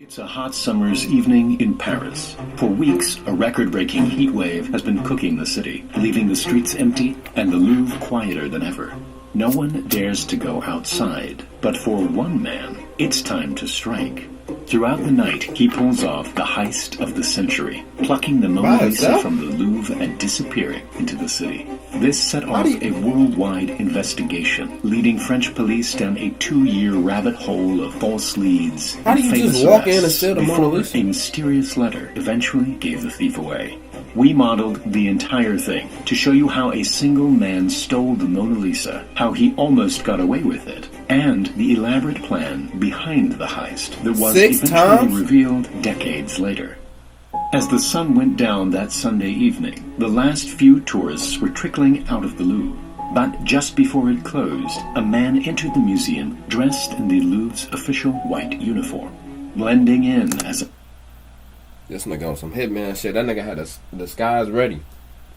It's a hot summer's evening in Paris. For weeks, a record-breaking heat wave has been cooking the city, leaving the streets empty and the Louvre quieter than ever. No one dares to go outside, but for one man, it's time to strike. Throughout the night, he pulls off the heist of the century, plucking the Mona Lisa from the Louvre and disappearing into the city. This set off a worldwide investigation, leading French police down a 2-year rabbit hole of false leads and famous arrests before a mysterious letter eventually gave the thief away. We modeled the entire thing to show you how a single man stole the Mona Lisa, how he almost got away with it, and the elaborate plan behind the heist that was eventually revealed decades later. As the sun went down that Sunday evening, the last few tourists were trickling out of the Louvre. But just before it closed, a man entered the museum dressed in the Louvre's official white uniform, blending in as a... This nigga on some hitman shit. That nigga had the disguise ready.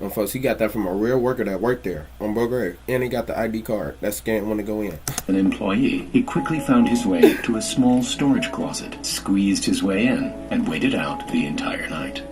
And folks, he got that from a real worker that worked there on Beaugrave. And he got the ID card that scanned when to go in. An employee, he quickly found his way to a small storage closet, squeezed his way in, and waited out the entire night.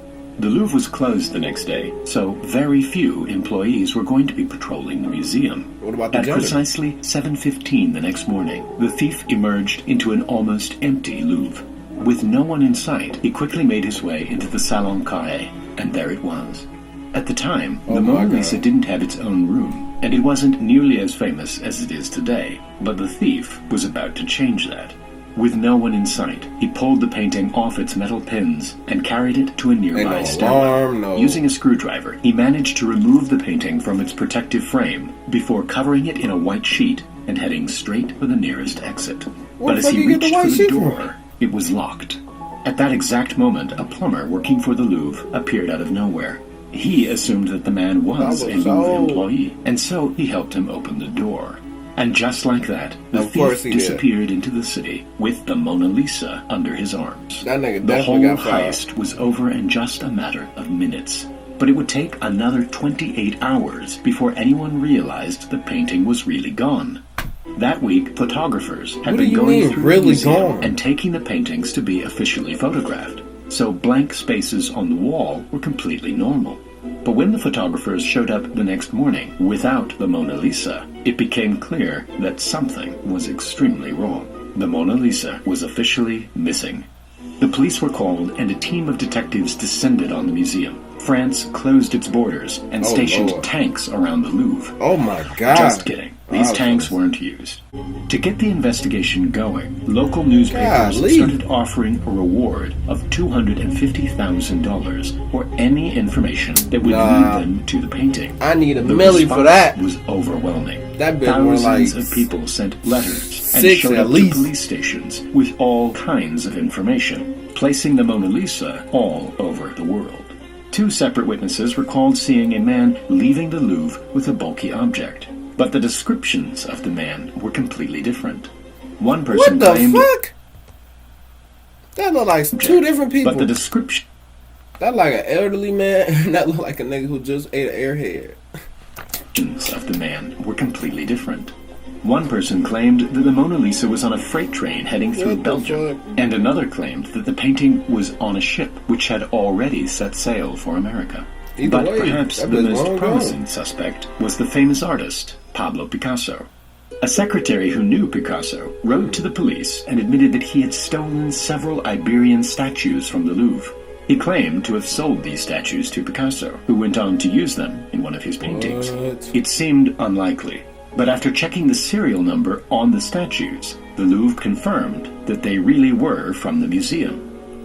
The Louvre was closed the next day, so very few employees were going to be patrolling the museum. What about the At janitor? precisely 7:15 the next morning, the thief emerged into an almost empty Louvre. With no one in sight, he quickly made his way into the Salon Carré, and there it was. At the time, the Mona Lisa didn't have its own room, and it wasn't nearly as famous as it is today, but the thief was about to change that. With no one in sight, he pulled the painting off its metal pins and carried it to a nearby stairwell. Using a screwdriver, he managed to remove the painting from its protective frame before covering it in a white sheet and heading straight for the nearest exit. But as he reached for the door, it was locked. At that exact moment, a plumber working for the Louvre appeared out of nowhere. He assumed that the man was a Louvre employee, and so he helped him open the door. And just like that, the thief disappeared into the city with the Mona Lisa under his arms. The whole heist was over in just a matter of minutes. But it would take another 28 hours before anyone realized the painting was really gone. That week, photographers had been going through the museum and taking the paintings to be officially photographed. So blank spaces on the wall were completely normal. But when the photographers showed up the next morning without the Mona Lisa, it became clear that something was extremely wrong. The Mona Lisa was officially missing. The police were called and a team of detectives descended on the museum. France closed its borders and stationed tanks around the Louvre. Oh my God. Just kidding. These tanks weren't used. To get the investigation going, local newspapers started offering a reward of $250,000 for any information that would lead them to the painting. I need a milli for that. The response was overwhelming. Thousands of people sent letters and showed up to police stations with all kinds of information, placing the Mona Lisa all over the world. 2 separate witnesses recalled seeing a man leaving the Louvre with a bulky object. But the descriptions of the man were completely different. One person claimed... What the fuck? That look like 2 different people. But the description... That like an elderly man, and that look like a nigga who just ate an airhead. ...of the man were completely different. One person claimed that the Mona Lisa was on a freight train heading through Belgium, and another claimed that the painting was on a ship which had already set sail for America. But perhaps the most promising suspect was the famous artist, Pablo Picasso. A secretary who knew Picasso wrote to the police and admitted that he had stolen several Iberian statues from the Louvre. He claimed to have sold these statues to Picasso, who went on to use them in one of his paintings. It seemed unlikely, but after checking the serial number on the statues, the Louvre confirmed that they really were from the museum.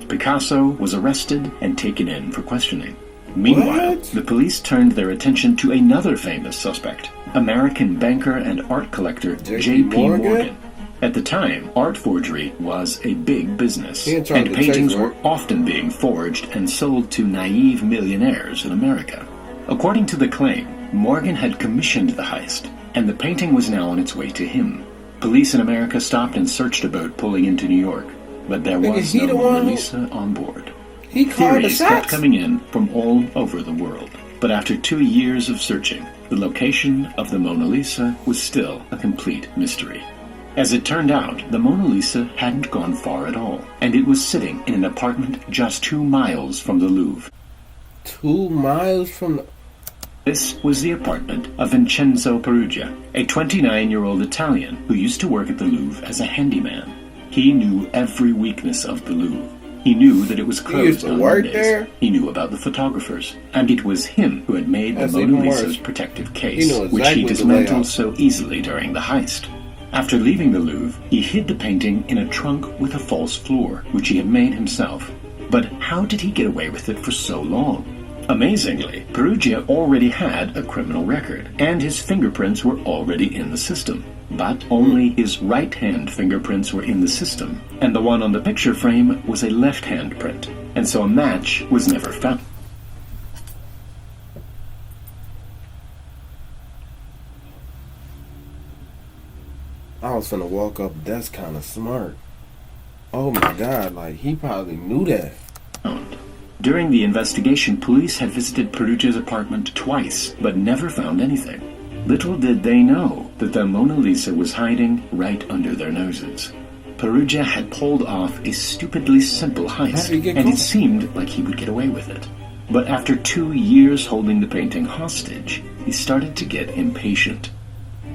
Picasso was arrested and taken in for questioning. Meanwhile, the police turned their attention to another famous suspect, American banker and art collector J.P. Morgan. At the time, art forgery was a big business, and paintings were often being forged and sold to naive millionaires in America. According to the claim, Morgan had commissioned the heist, and the painting was now on its way to him. Police in America stopped and searched a boat pulling into New York, but there was no Mona Lisa on board. Theories kept coming in from all over the world, but after 2 years of searching, the location of the Mona Lisa was still a complete mystery. As it turned out, the Mona Lisa hadn't gone far at all, and it was sitting in an apartment just 2 miles from the Louvre. 2 miles from the... This was the apartment of Vincenzo Perugia, a 29-year-old Italian who used to work at the Louvre as a handyman. He knew every weakness of the Louvre. He knew that it was closed on Mondays. There? He knew about the photographers, and it was him who had made the Mona Lisa's protective case, which he dismantled so easily during the heist. After leaving the Louvre, he hid the painting in a trunk with a false floor, which he had made himself. But how did he get away with it for so long? Amazingly, Perugia already had a criminal record, and his fingerprints were already in the system. But only his right-hand fingerprints were in the system, and the one on the picture frame was a left-hand print, and so a match was never found. I was finna walk up. That's kind of smart. Oh my god, like, he probably knew that. During the investigation, police had visited Perugia's apartment twice, but never found anything. Little did they know that the Mona Lisa was hiding right under their noses. Perugia had pulled off a stupidly simple heist, and it seemed like he would get away with it. But after 2 years holding the painting hostage, he started to get impatient.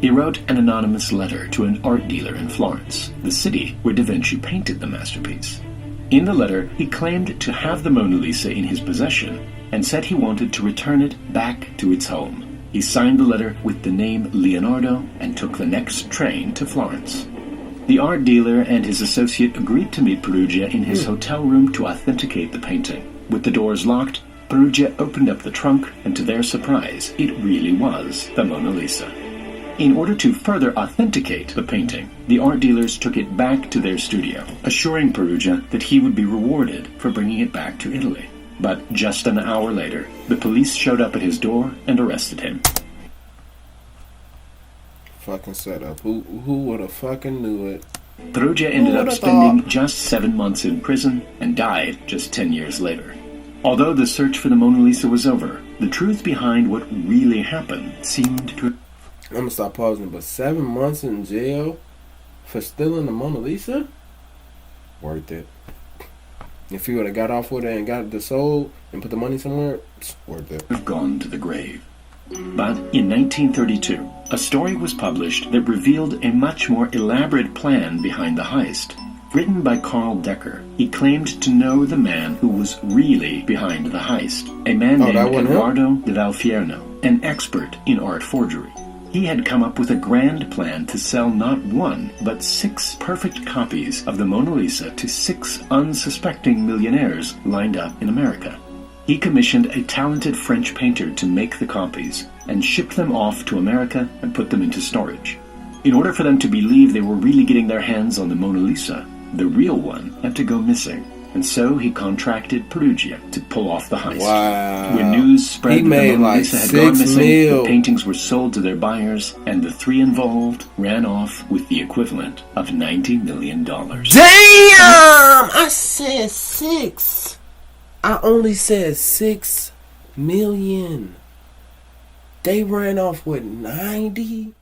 He wrote an anonymous letter to an art dealer in Florence, the city where Da Vinci painted the masterpiece. In the letter, he claimed to have the Mona Lisa in his possession and said he wanted to return it back to its home. He signed the letter with the name Leonardo and took the next train to Florence. The art dealer and his associate agreed to meet Perugia in his hotel room to authenticate the painting. With the doors locked, Perugia opened up the trunk, and to their surprise, it really was the Mona Lisa. In order to further authenticate the painting, the art dealers took it back to their studio, assuring Perugia that he would be rewarded for bringing it back to Italy. But just an hour later, the police showed up at his door and arrested him. Fucking setup. Who would have fucking knew it? Perugia ended up spending just 7 months in prison and died just 10 years later. Although the search for the Mona Lisa was over, the truth behind what really happened seemed to... I'm gonna stop pausing, but 7 months in jail for stealing the Mona Lisa? Worth it. If he would have got off with it and got the soul and put the money somewhere, it's worth it. ...have gone to the grave. But in 1932, a story was published that revealed a much more elaborate plan behind the heist. Written by Carl Decker, he claimed to know the man who was really behind the heist, a man named Eduardo de Valfierno, an expert in art forgery. He had come up with a grand plan to sell not 1, but 6 perfect copies of the Mona Lisa to 6 unsuspecting millionaires lined up in America. He commissioned a talented French painter to make the copies and shipped them off to America and put them into storage. In order for them to believe they were really getting their hands on the Mona Lisa, the real one had to go missing, and so he contracted Perugia to pull off the heist. Wow. When news spread that the Mona Lisa had gone missing, the paintings were sold to their buyers, and the 3 involved ran off with the equivalent of $90 million. Damn! I said 6. I only said 6 million. They ran off with 90?